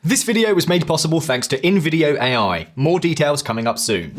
This video was made possible thanks to InVideo AI. More details coming up soon.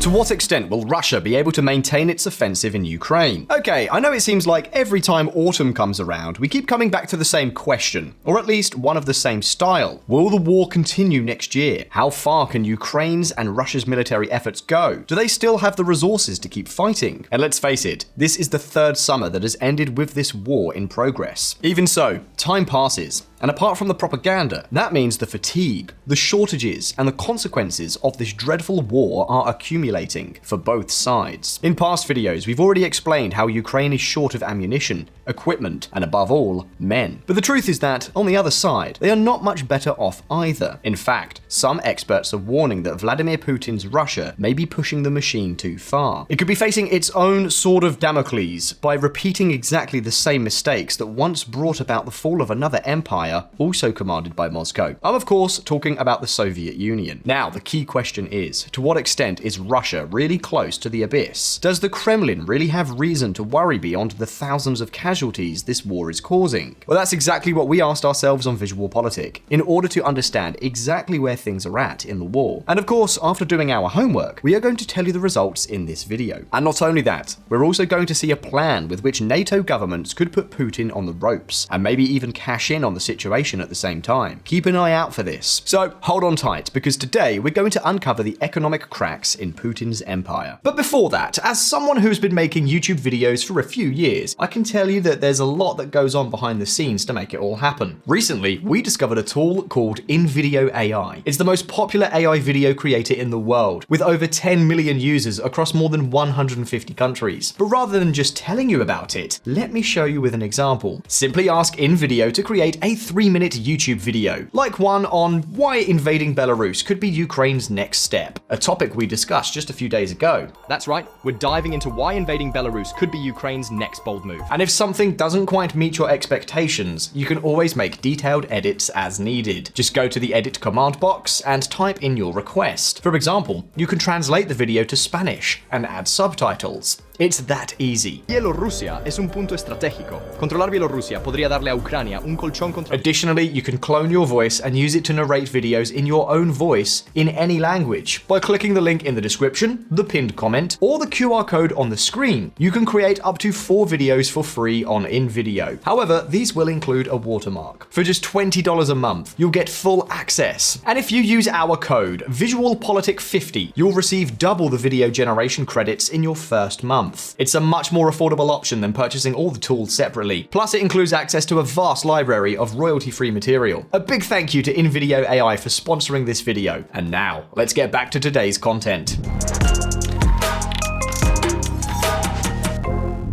To what extent will Russia be able to maintain its offensive in Ukraine? Okay, I know it seems like every time autumn comes around, we keep coming back to the same question, or at least one of the same style. Will the war continue next year? How far can Ukraine's and Russia's military efforts go? Do they still have the resources to keep fighting? And let's face it, this is the third summer that has ended with this war in progress. Even so, time passes. And apart from the propaganda, that means the fatigue, the shortages, and the consequences of this dreadful war are accumulating for both sides. In past videos, we've already explained how Ukraine is short of ammunition, equipment, and above all, men. But the truth is that, on the other side, they are not much better off either. In fact, some experts are warning that Vladimir Putin's Russia may be pushing the machine too far. It could be facing its own sword of Damocles by repeating exactly the same mistakes that once brought about the fall of another empire also commanded by Moscow. I'm of course talking about the Soviet Union. Now, the key question is, to what extent is Russia really close to the abyss? Does the Kremlin really have reason to worry beyond the thousands of casualties this war is causing? Well, that's exactly what we asked ourselves on VisualPolitik, in order to understand exactly where things are at in the war. And of course, after doing our homework, we are going to tell you the results in this video. And not only that, we're also going to see a plan with which NATO governments could put Putin on the ropes, and maybe even cash in on the situation at the same time. Keep an eye out for this. So hold on tight, because today we're going to uncover the economic cracks in Putin's empire. But before that, as someone who's been making YouTube videos for a few years, I can tell you that there's a lot that goes on behind the scenes to make it all happen. Recently, we discovered a tool called InVideo AI. It's the most popular AI video creator in the world, with over 10 million users across more than 150 countries. But rather than just telling you about it, let me show you with an example. Simply ask InVideo to create a 3-minute YouTube video, like one on why invading Belarus could be Ukraine's next step, a topic we discussed just a few days ago. That's right, we're diving into why invading Belarus could be Ukraine's next bold move. And if something doesn't quite meet your expectations, you can always make detailed edits as needed. Just go to the edit command box and type in your request. For example, you can translate the video to Spanish and add subtitles. It's that easy. Bielorrusia es un punto estratégico. Controlar Bielorrusia podría darle a Ucrania un colchón contra... Additionally, you can clone your voice and use it to narrate videos in your own voice in any language. By clicking the link in the description, the pinned comment, or the QR code on the screen, you can create up to 4 videos for free on InVideo. However, these will include a watermark. For just $20 a month, you'll get full access. And if you use our code, VisualPolitik50, you'll receive double the video generation credits in your first month. It's a much more affordable option than purchasing all the tools separately. Plus, it includes access to a vast library of royalty-free material. A big thank you to InVideo AI for sponsoring this video. And now, let's get back to today's content.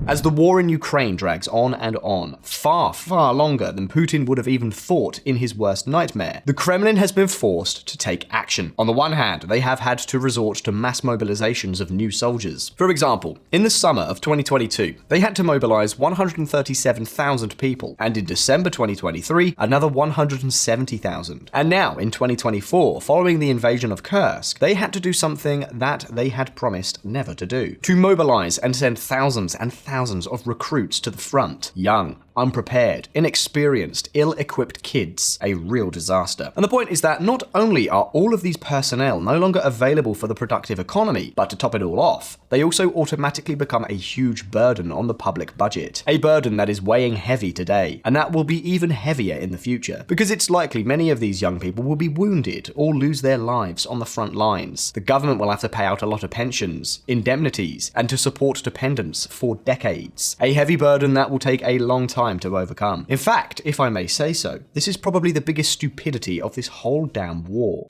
As the war in Ukraine drags on and on, far, far longer than Putin would have even thought in his worst nightmare, the Kremlin has been forced to take action. On the one hand, they have had to resort to mass mobilizations of new soldiers. For example, in the summer of 2022, they had to mobilize 137,000 people, and in December 2023, another 170,000. And now, in 2024, following the invasion of Kursk, they had to do something that they had promised never to do: to mobilize and send thousands and thousands of recruits to the front. Young, unprepared, inexperienced, ill-equipped kids. A real disaster. And the point is that not only are all of these personnel no longer available for the productive economy, but to top it all off, they also automatically become a huge burden on the public budget. A burden that is weighing heavy today, and that will be even heavier in the future, because it's likely many of these young people will be wounded or lose their lives on the front lines. The government will have to pay out a lot of pensions, indemnities, and to support dependents for decades. A heavy burden that will take a long time to overcome. In fact, if I may say so, this is probably the biggest stupidity of this whole damn war.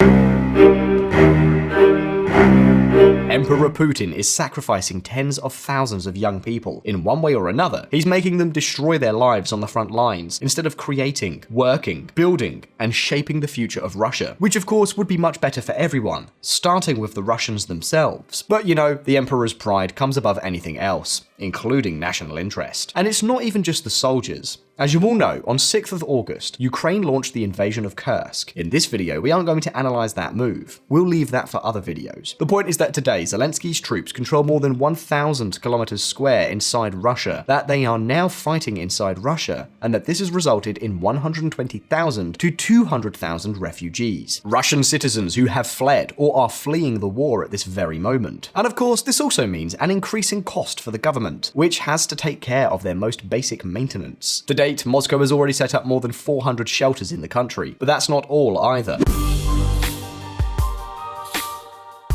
Emperor Putin is sacrificing tens of thousands of young people. In one way or another, he's making them destroy their lives on the front lines instead of creating, working, building, and shaping the future of Russia, which of course would be much better for everyone, starting with the Russians themselves. But you know, the emperor's pride comes above anything else, including national interest. And it's not even just the soldiers. As you all know, on 6th of August, Ukraine launched the invasion of Kursk. In this video, we aren't going to analyze that move. We'll leave that for other videos. The point is that today, Zelensky's troops control more than 1,000 kilometers square inside Russia, that they are now fighting inside Russia, and that this has resulted in 120,000 to 200,000 refugees. Russian citizens who have fled or are fleeing the war at this very moment. And of course, this also means an increasing cost for the government, which has to take care of their most basic maintenance. To date, Moscow has already set up more than 400 shelters in the country, but that's not all either.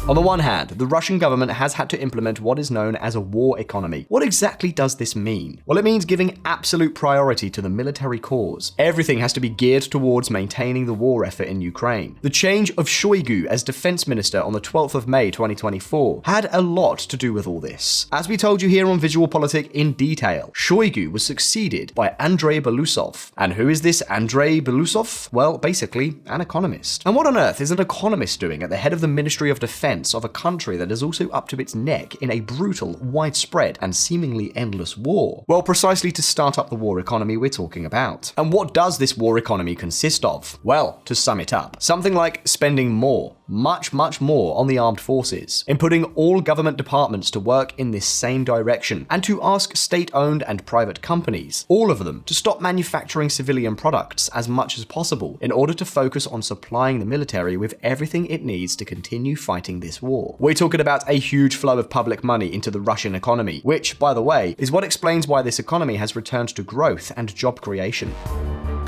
On the one hand, the Russian government has had to implement what is known as a war economy. What exactly does this mean? Well, it means giving absolute priority to the military cause. Everything has to be geared towards maintaining the war effort in Ukraine. The change of Shoigu as defense minister on the 12th of May 2024 had a lot to do with all this. As we told you here on VisualPolitik in detail, Shoigu was succeeded by Andrei Belousov. And who is this Andrei Belousov? Well, basically, an economist. And what on earth is an economist doing at the head of the Ministry of Defense of a country that is also up to its neck in a brutal, widespread, and seemingly endless war? Well, precisely to start up the war economy we're talking about. And what does this war economy consist of? Well, to sum it up, something like spending more, much more on the armed forces, in putting all government departments to work in this same direction, and to ask state-owned and private companies, all of them, to stop manufacturing civilian products as much as possible in order to focus on supplying the military with everything it needs to continue fighting this war. We're talking about a huge flow of public money into the Russian economy, which, by the way, is what explains why this economy has returned to growth and job creation.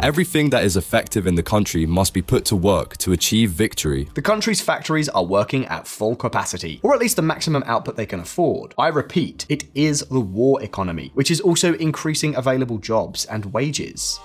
Everything that is effective in the country must be put to work to achieve victory. The country's factories are working at full capacity, or at least the maximum output they can afford. I repeat, it is the war economy, which is also increasing available jobs and wages.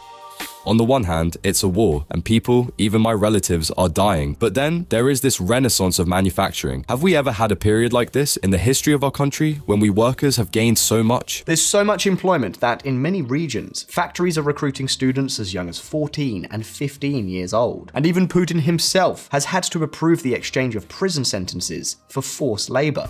On the one hand, it's a war, and people, even my relatives, are dying. But then, there is this renaissance of manufacturing. Have we ever had a period like this in the history of our country, when we workers have gained so much? There's so much employment that, in many regions, factories are recruiting students as young as 14 and 15 years old. And even Putin himself has had to approve the exchange of prison sentences for forced labor.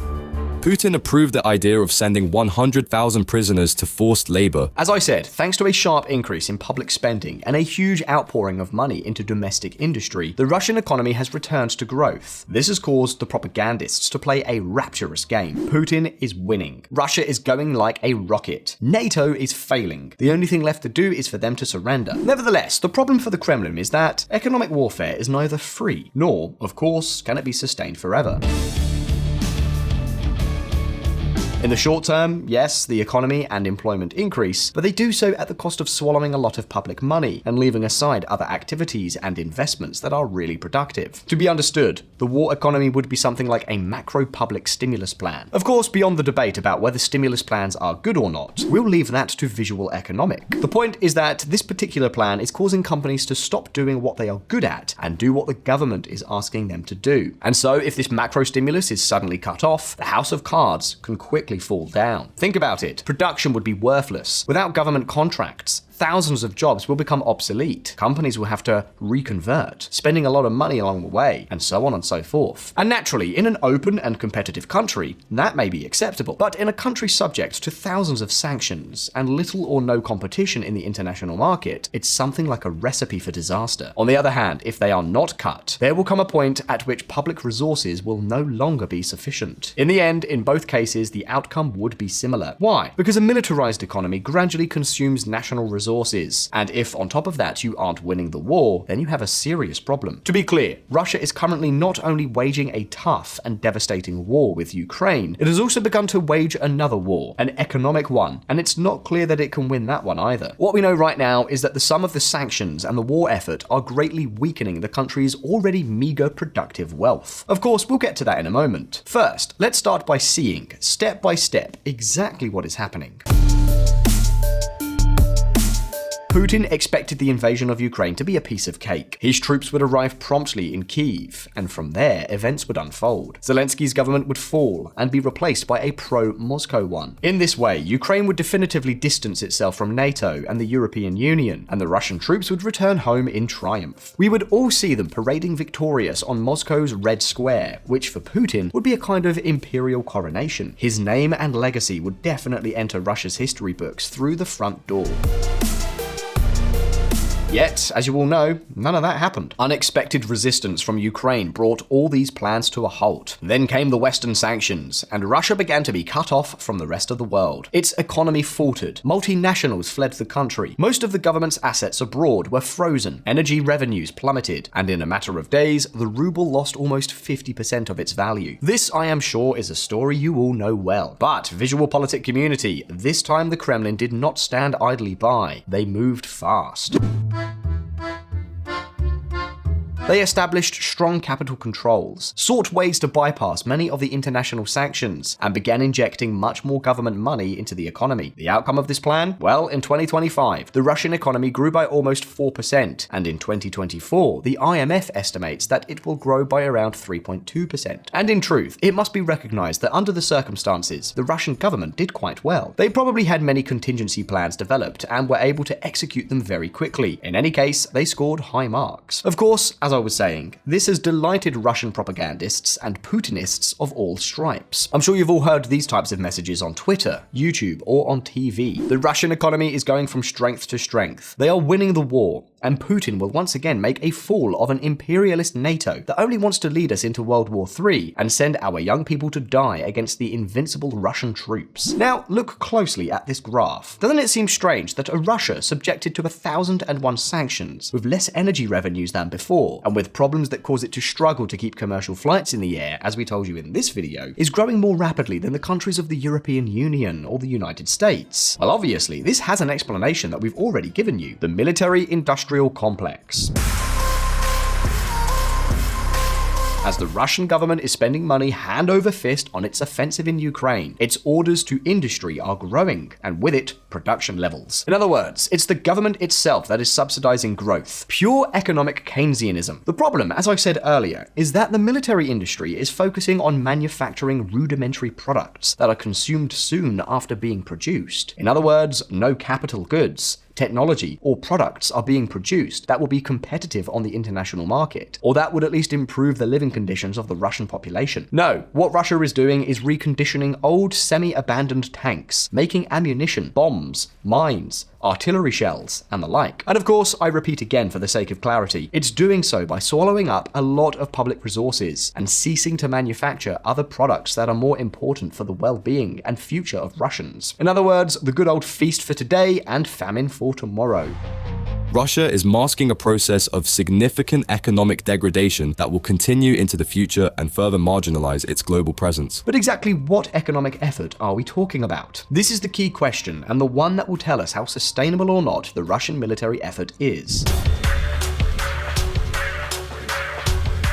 Putin approved the idea of sending 100,000 prisoners to forced labor. As I said, thanks to a sharp increase in public spending and a huge outpouring of money into domestic industry, the Russian economy has returned to growth. This has caused the propagandists to play a rapturous game. Putin is winning. Russia is going like a rocket. NATO is failing. The only thing left to do is for them to surrender. Nevertheless, the problem for the Kremlin is that economic warfare is neither free, nor, of course, can it be sustained forever. In the short term, yes, the economy and employment increase, but they do so at the cost of swallowing a lot of public money and leaving aside other activities and investments that are really productive. To be understood, the war economy would be something like a macro public stimulus plan. Of course, beyond the debate about whether stimulus plans are good or not, we'll leave that to visual economic. The point is that this particular plan is causing companies to stop doing what they are good at and do what the government is asking them to do. And so, if this macro stimulus is suddenly cut off, the house of cards can quickly fall down. Think about it. Production would be worthless. Without government contracts, thousands of jobs will become obsolete. Companies will have to reconvert, spending a lot of money along the way, and so on and so forth. And naturally, in an open and competitive country, that may be acceptable. But in a country subject to thousands of sanctions and little or no competition in the international market, it's something like a recipe for disaster. On the other hand, if they are not cut, there will come a point at which public resources will no longer be sufficient. In the end, in both cases, the outcome would be similar. Why? Because a militarized economy gradually consumes national resources, and if on top of that you aren't winning the war, then you have a serious problem. To be clear, Russia is currently not only waging a tough and devastating war with Ukraine, it has also begun to wage another war, an economic one, and it's not clear that it can win that one either. What we know right now is that the sum of the sanctions and the war effort are greatly weakening the country's already meager productive wealth. Of course, we'll get to that in a moment. First, let's start by seeing, step by step, exactly what is happening. Putin expected the invasion of Ukraine to be a piece of cake. His troops would arrive promptly in Kyiv, and from there, events would unfold. Zelensky's government would fall and be replaced by a pro-Moscow one. In this way, Ukraine would definitively distance itself from NATO and the European Union, and the Russian troops would return home in triumph. We would all see them parading victorious on Moscow's Red Square, which for Putin would be a kind of imperial coronation. His name and legacy would definitely enter Russia's history books through the front door. Yet, as you all know, none of that happened. Unexpected resistance from Ukraine brought all these plans to a halt. Then came the Western sanctions, and Russia began to be cut off from the rest of the world. Its economy faltered, multinationals fled the country, most of the government's assets abroad were frozen, energy revenues plummeted, and in a matter of days, the ruble lost almost 50% of its value. This, I am sure, is a story you all know well. But, VisualPolitik community, this time the Kremlin did not stand idly by. They moved fast. They established strong capital controls, sought ways to bypass many of the international sanctions, and began injecting much more government money into the economy. The outcome of this plan? Well, in 2025, the Russian economy grew by almost 4%, and in 2024, the IMF estimates that it will grow by around 3.2%. And in truth, it must be recognized that under the circumstances, the Russian government did quite well. They probably had many contingency plans developed and were able to execute them very quickly. In any case, they scored high marks. Of course, as I was saying, this has delighted Russian propagandists and Putinists of all stripes. I'm sure you've all heard these types of messages on Twitter, YouTube, or on TV. The Russian economy is going from strength to strength. They are winning the war, and Putin will once again make a fool of an imperialist NATO that only wants to lead us into World War III and send our young people to die against the invincible Russian troops. Now, look closely at this graph. Doesn't it seem strange that a Russia subjected to 1,001 sanctions, with less energy revenues than before, and with problems that cause it to struggle to keep commercial flights in the air, as we told you in this video, is growing more rapidly than the countries of the European Union or the United States? Well, obviously, this has an explanation that we've already given you: the military-industrial complex. As the Russian government is spending money hand over fist on its offensive in Ukraine, its orders to industry are growing, and with it, production levels. In other words, it's the government itself that is subsidizing growth. Pure economic Keynesianism. The problem, as I said earlier, is that the military industry is focusing on manufacturing rudimentary products that are consumed soon after being produced. In other words, no capital goods, technology, or products are being produced that will be competitive on the international market, or that would at least improve the living conditions of the Russian population. No, what Russia is doing is reconditioning old semi-abandoned tanks, making ammunition, bombs, mines, artillery shells, and the like. And of course, I repeat again for the sake of clarity, it's doing so by swallowing up a lot of public resources and ceasing to manufacture other products that are more important for the well-being and future of Russians. In other words, the good old feast for today and famine for tomorrow. Russia is masking a process of significant economic degradation that will continue into the future and further marginalize its global presence. But exactly what economic effort are we talking about? This is the key question, and the one that will tell us how sustainable or not the Russian military effort is.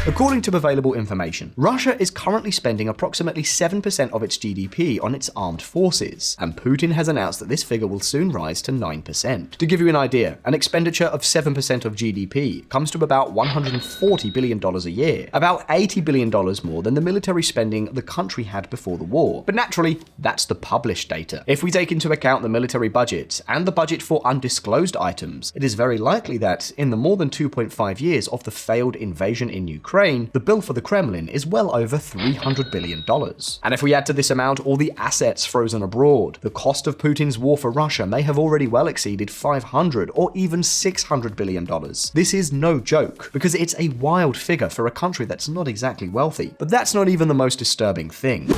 According to available information, Russia is currently spending approximately 7% of its GDP on its armed forces, and Putin has announced that this figure will soon rise to 9%. To give you an idea, an expenditure of 7% of GDP comes to about $140 billion a year, about $80 billion more than the military spending the country had before the war. But naturally, that's the published data. If we take into account the military budget and the budget for undisclosed items, it is very likely that, in the more than 2.5 years of the failed invasion in Ukraine, the bill for the Kremlin is well over $300 billion. And if we add to this amount all the assets frozen abroad, the cost of Putin's war for Russia may have already well exceeded $500 or even $600 billion. This is no joke, because it's a wild figure for a country that's not exactly wealthy. But that's not even the most disturbing thing.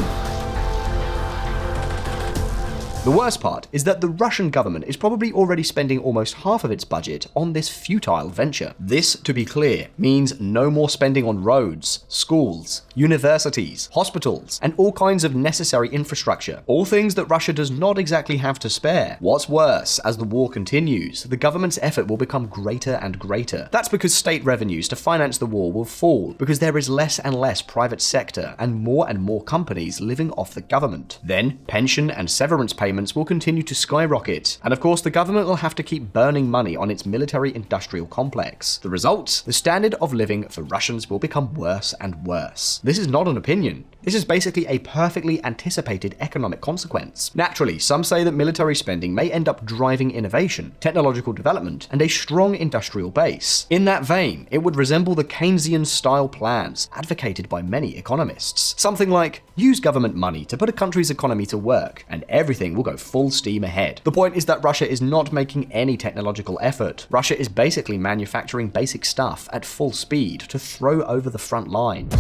The worst part is that the Russian government is probably already spending almost half of its budget on this futile venture. This, to be clear, means no more spending on roads, schools, universities, hospitals, and all kinds of necessary infrastructure. All things that Russia does not exactly have to spare. What's worse, as the war continues, the government's effort will become greater and greater. That's because state revenues to finance the war will fall, because there is less and less private sector and more companies living off the government. Then, pension and severance payments will continue to skyrocket, and of course the government will have to keep burning money on its military-industrial complex. The result? The standard of living for Russians will become worse and worse. This is not an opinion. This is basically a perfectly anticipated economic consequence. Naturally, some say that military spending may end up driving innovation, technological development, and a strong industrial base. In that vein, it would resemble the Keynesian-style plans advocated by many economists. Something like, use government money to put a country's economy to work, and everything will go full steam ahead. The point is that Russia is not making any technological effort. Russia is basically manufacturing basic stuff at full speed to throw over the front line.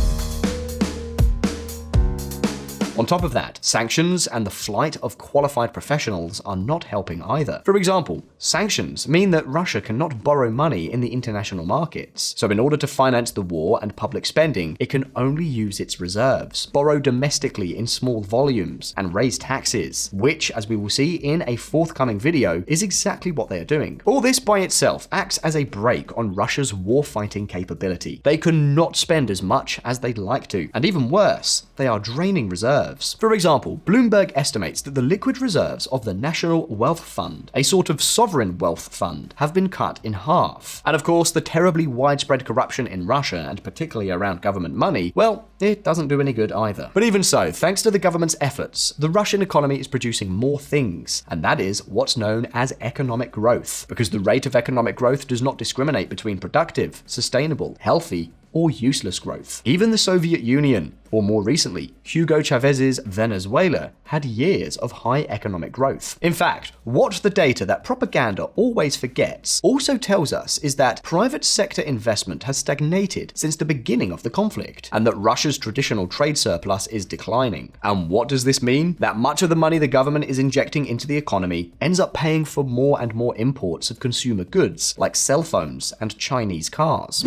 On top of that, sanctions and the flight of qualified professionals are not helping either. For example, sanctions mean that Russia cannot borrow money in the international markets. So in order to finance the war and public spending, it can only use its reserves, borrow domestically in small volumes, and raise taxes, which, as we will see in a forthcoming video, is exactly what they are doing. All this by itself acts as a brake on Russia's war-fighting capability. They cannot spend as much as they'd like to, and even worse, they are draining reserves. For example, Bloomberg estimates that the liquid reserves of the National Wealth Fund, a sort of sovereign wealth fund, have been cut in half. And of course, the terribly widespread corruption in Russia, and particularly around government money, well, it doesn't do any good either. But even so, thanks to the government's efforts, the Russian economy is producing more things, and that is what's known as economic growth, because the rate of economic growth does not discriminate between productive, sustainable, healthy, or useless growth. Even the Soviet Union, or more recently, Hugo Chavez's Venezuela, had years of high economic growth. In fact, what the data that propaganda always forgets also tells us is that private sector investment has stagnated since the beginning of the conflict, and that Russia's traditional trade surplus is declining. And what does this mean? That much of the money the government is injecting into the economy ends up paying for more and more imports of consumer goods, like cell phones and Chinese cars.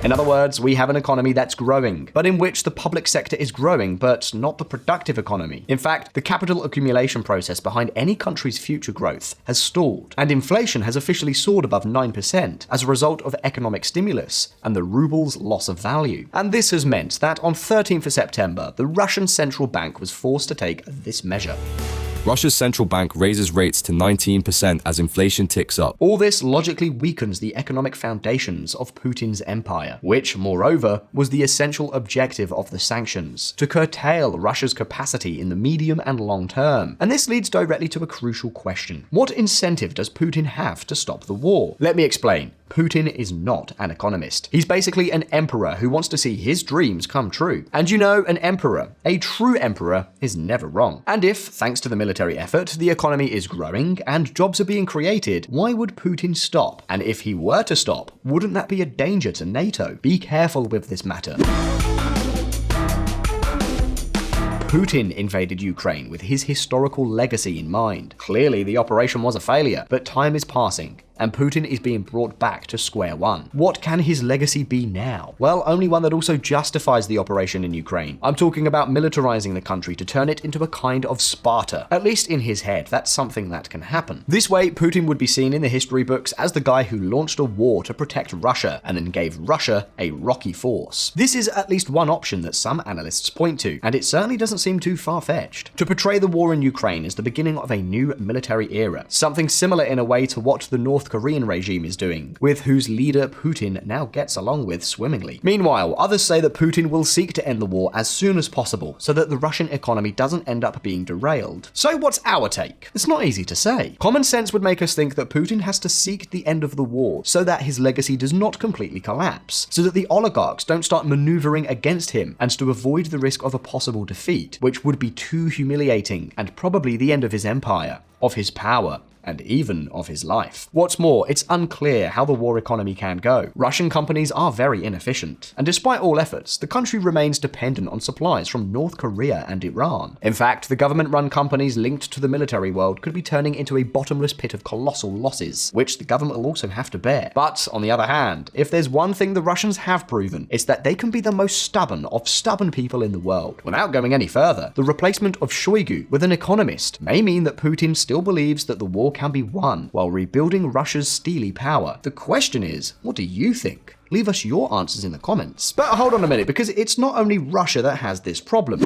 In other words, we have an economy that's growing, but in which the public sector is growing, but not the productive economy. In fact, the capital accumulation process behind any country's future growth has stalled, and inflation has officially soared above 9% as a result of economic stimulus and the ruble's loss of value. And this has meant that on 13th of September, the Russian central bank was forced to take this measure. Russia's central bank raises rates to 19% as inflation ticks up. All this logically weakens the economic foundations of Putin's empire, which, moreover, was the essential objective of the sanctions, to curtail Russia's capacity in the medium and long term. And this leads directly to a crucial question. What incentive does Putin have to stop the war? Let me explain. Putin is not an economist. He's basically an emperor who wants to see his dreams come true. And you know, an emperor, a true emperor, is never wrong. And if, thanks to the military effort, the economy is growing and jobs are being created, why would Putin stop? And if he were to stop, wouldn't that be a danger to NATO? Be careful with this matter. Putin invaded Ukraine with his historical legacy in mind. Clearly, the operation was a failure, but time is passing, and Putin is being brought back to square one. What can his legacy be now? Well, only one that also justifies the operation in Ukraine. I'm talking about militarizing the country to turn it into a kind of Sparta. At least in his head, that's something that can happen. This way, Putin would be seen in the history books as the guy who launched a war to protect Russia and then gave Russia a rocky force. This is at least one option that some analysts point to, and it certainly doesn't seem too far-fetched. To portray the war in Ukraine as the beginning of a new military era, something similar in a way to what the North Korean regime is doing, with whose leader Putin now gets along with swimmingly. Meanwhile, others say that Putin will seek to end the war as soon as possible so that the Russian economy doesn't end up being derailed. So what's our take? It's not easy to say. Common sense would make us think that Putin has to seek the end of the war so that his legacy does not completely collapse, so that the oligarchs don't start maneuvering against him, and to avoid the risk of a possible defeat, which would be too humiliating and probably the end of his empire, of his power, and even of his life. What's more, it's unclear how the war economy can go. Russian companies are very inefficient, and despite all efforts, the country remains dependent on supplies from North Korea and Iran. In fact, the government-run companies linked to the military world could be turning into a bottomless pit of colossal losses, which the government will also have to bear. But, on the other hand, if there's one thing the Russians have proven, it's that they can be the most stubborn of stubborn people in the world. Without going any further, the replacement of Shoigu with an economist may mean that Putin still believes that the war can be won while rebuilding Russia's steely power. The question is, what do you think? Leave us your answers in the comments. But hold on a minute, because it's not only Russia that has this problem.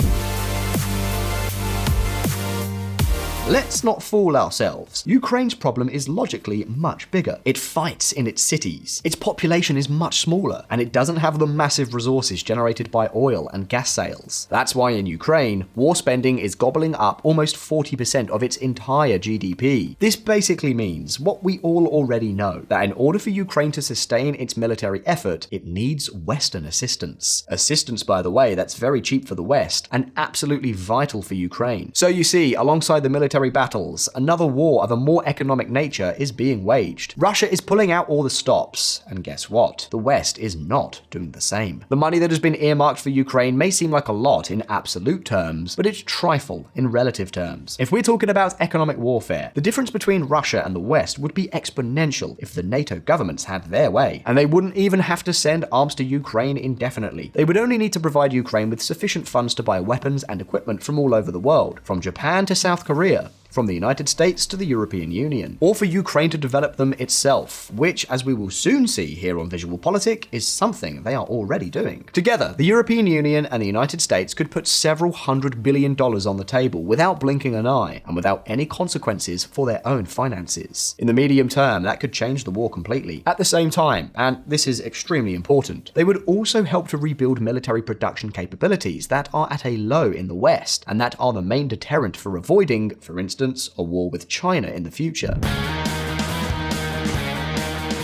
Let's not fool ourselves. Ukraine's problem is logically much bigger. It fights in its cities. Its population is much smaller, and it doesn't have the massive resources generated by oil and gas sales. That's why in Ukraine, war spending is gobbling up almost 40% of its entire GDP. This basically means what we all already know, that in order for Ukraine to sustain its military effort, it needs Western assistance. Assistance, by the way, that's very cheap for the West and absolutely vital for Ukraine. So you see, alongside the military battles, another war of a more economic nature is being waged. Russia is pulling out all the stops, and guess what? The West is not doing the same. The money that has been earmarked for Ukraine may seem like a lot in absolute terms, but it's trifle in relative terms. If we're talking about economic warfare, the difference between Russia and the West would be exponential if the NATO governments had their way, and they wouldn't even have to send arms to Ukraine indefinitely. They would only need to provide Ukraine with sufficient funds to buy weapons and equipment from all over the world, from Japan to South Korea, from the United States to the European Union, or for Ukraine to develop them itself, which, as we will soon see here on VisualPolitik, is something they are already doing. Together, the European Union and the United States could put several $100 billion on the table without blinking an eye, and without any consequences for their own finances. In the medium term, that could change the war completely. At the same time, and this is extremely important, they would also help to rebuild military production capabilities that are at a low in the West, and that are the main deterrent for avoiding, for instance, a war with China in the future.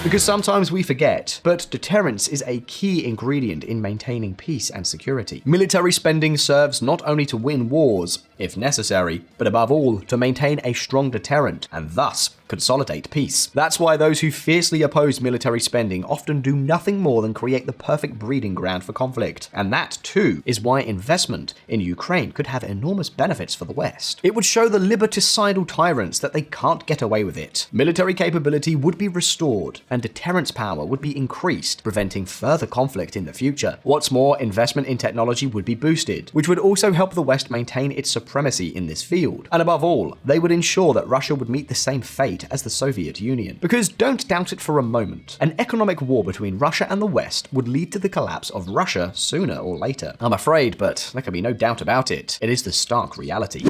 Because sometimes we forget, but deterrence is a key ingredient in maintaining peace and security. Military spending serves not only to win wars, if necessary, but above all, to maintain a strong deterrent, and thus consolidate peace. That's why those who fiercely oppose military spending often do nothing more than create the perfect breeding ground for conflict. And that, too, is why investment in Ukraine could have enormous benefits for the West. It would show the liberticidal tyrants that they can't get away with it. Military capability would be restored, and deterrence power would be increased, preventing further conflict in the future. What's more, investment in technology would be boosted, which would also help the West maintain its supremacy in this field. And above all, they would ensure that Russia would meet the same fate as the Soviet Union. Because don't doubt it for a moment, an economic war between Russia and the West would lead to the collapse of Russia sooner or later. I'm afraid, but there can be no doubt about it. It is the stark reality.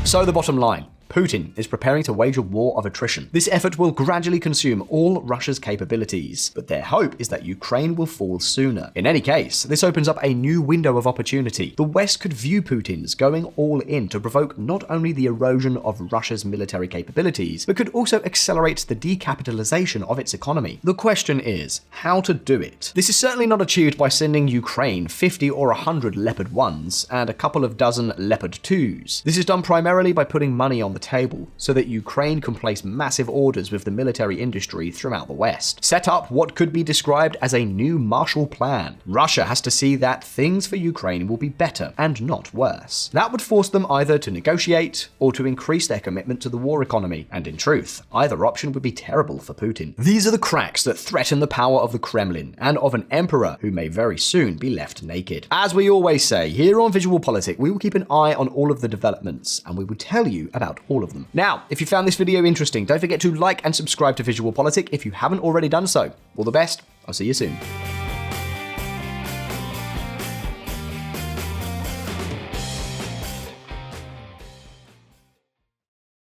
So the bottom line. Putin is preparing to wage a war of attrition. This effort will gradually consume all Russia's capabilities, but their hope is that Ukraine will fall sooner. In any case, this opens up a new window of opportunity. The West could view Putin's going all in to provoke not only the erosion of Russia's military capabilities, but could also accelerate the decapitalization of its economy. The question is, how to do it? This is certainly not achieved by sending Ukraine 50 or 100 Leopard 1s and a couple of dozen Leopard 2s. This is done primarily by putting money on the table so that Ukraine can place massive orders with the military industry throughout the West. Set up what could be described as a new Marshall Plan. Russia has to see that things for Ukraine will be better and not worse. That would force them either to negotiate or to increase their commitment to the war economy, and in truth, either option would be terrible for Putin. These are the cracks that threaten the power of the Kremlin and of an emperor who may very soon be left naked. As we always say, here on VisualPolitik, we will keep an eye on all of the developments, and we will tell you about all of them. Now, if you found this video interesting, don't forget to like and subscribe to VisualPolitik if you haven't already done so. All the best. I'll see you soon.